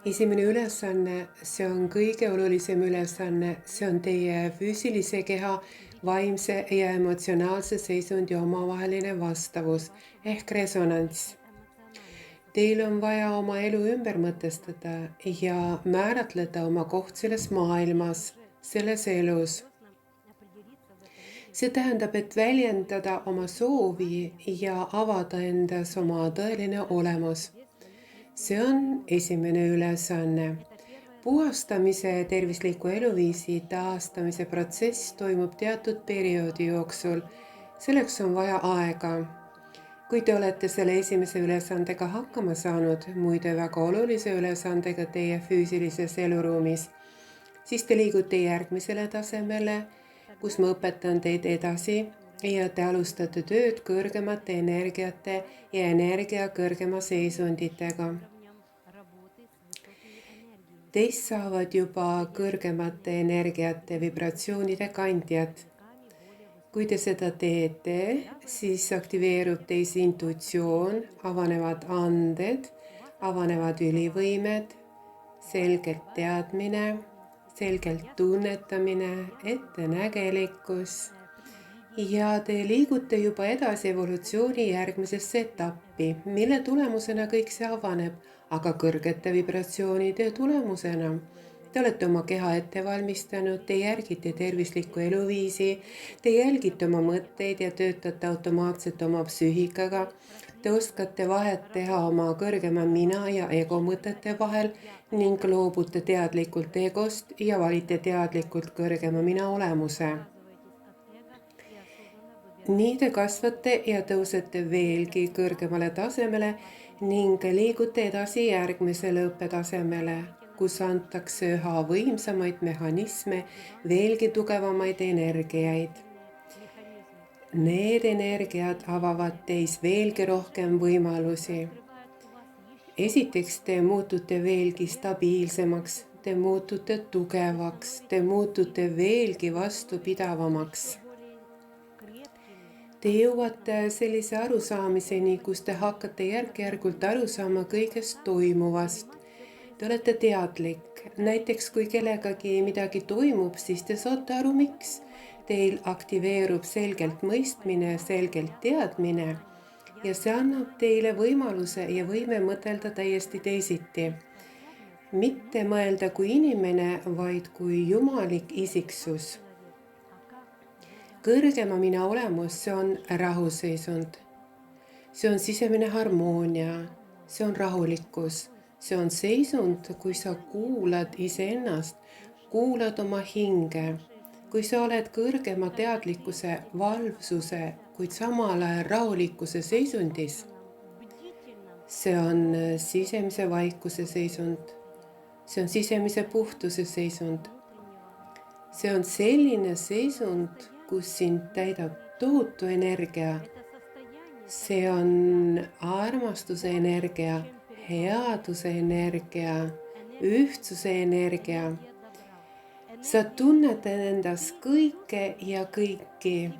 Esimene ülesanne, see on kõige olulisem ülesanne, see on teie füüsilise keha, vaimse ja emotsionaalse seisundi omavaheline vastavus ehk resonants. Teil on vaja oma elu ümber mõtestada ja määratleda oma koht selles maailmas, selles elus. See tähendab, et väljendada oma soovi ja avada endas oma tõeline olemus. See on esimene ülesanne. Puhastamise ja tervisliku eluviisi taastamise protsess toimub teatud perioodi jooksul. Selleks on vaja aega. Kui te olete selle esimese ülesandega hakkama saanud, muide väga olulise ülesandega teie füüsilises eluruumis, siis te liigute järgmisele tasemele, kus ma õpetan teid edasi ja te alustate tööd kõrgemate energiate ja energia kõrgema seisunditega. Teist saavad juba kõrgemate energiate vibratsioonide kandjad. Kui te seda teete, siis aktiveerub teis intuitsioon, avanevad anded, avanevad ülivõimed, selgelt teadmine, selgelt tunnetamine, ettenägelikkus ja te liigute juba edasi evolutsiooni järgmisesse etappi, mille tulemusena kõik see avaneb, aga kõrgete vibratsioonide tulemusena. Te olete oma keha ette valmistanud, te järgite tervislikku eluviisi, te jälgite oma mõtteid ja töötate automaatselt oma psüühikaga. Te oskate vahet teha oma kõrgema mina ja ego mõtete vahel ning loobute teadlikult egost ja valite teadlikult kõrgema mina olemuse. Nii te kasvate ja tõusete veelgi kõrgemale tasemele ning liigute edasi järgmisele õppetasemele, kus antakse üha võimsamaid mehhanisme, veelgi tugevamaid energiaid. Need energiad avavad teis veelgi rohkem võimalusi. Esiteks te muutute veelgi stabiilsemaks, te muutute tugevaks, te muutute veelgi vastupidavamaks. Te jõuate sellise arusaamiseni, kus te hakkate järk-järgult aru saama kõigest toimuvast. Te olete teadlik. Näiteks kui kellegagi midagi toimub, siis te saate aru, miks. Teil aktiveerub selgelt mõistmine, selgelt teadmine ja see annab teile võimaluse ja võime mõtelda täiesti teisiti. Mitte mõelda kui inimene, vaid kui jumalik isiksus. Kõrgema mina olemus, see on rahuseisund. See on sisemine harmoonia, see on rahulikkus, see on seisund, kui sa kuulad iseennast, kuulad oma hinge, kui sa oled kõrgema teadlikkuse, valvsuse, kuid samal ajal rahulikkuse seisundis. See on sisemise vaikuse seisund, see on sisemise puhtuse seisund. See on selline seisund, kus sind täidab tohutu energia. See on armastuse energia, headuse energia, ühtsuse energia. Sa tunnetad endas kõike ja kõiki.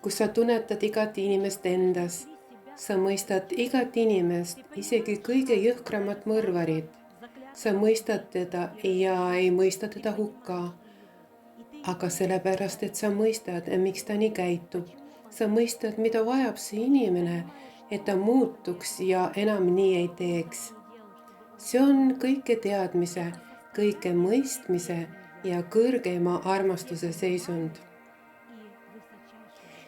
Kui sa tunnetad igat inimest endas, sa mõistad igat inimest, isegi kõige jõhkramat mõrvarit. Sa mõistad teda ja ei mõista teda hukka. Aga sellepärast, et sa mõistad, miks ta nii käitub. Sa mõistad, mida vajab see inimene, et ta muutuks ja enam nii ei teeks. See on kõike teadmise, kõike mõistmise ja kõrgeima armastuse seisund.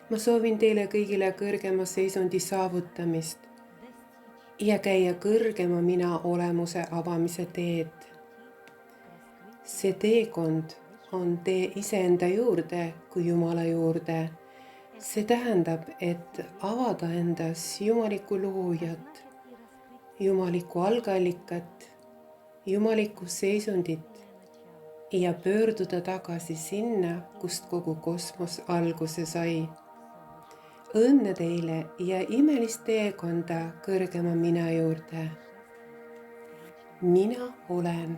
Ma soovin teile kõigile kõrgema seisundi saavutamist ja käia kõrgema mina olemuse avamise teed. See teekond on tee iseenda juurde kui Jumala juurde. See tähendab, et avada endas jumalikku loojat, jumalikku algallikat, jumalikku seisundit ja pöörduda tagasi sinna, kust kogu kosmos alguse sai. Õnne teile ja imelist teekonda kõrgema mina juurde. Mina olen.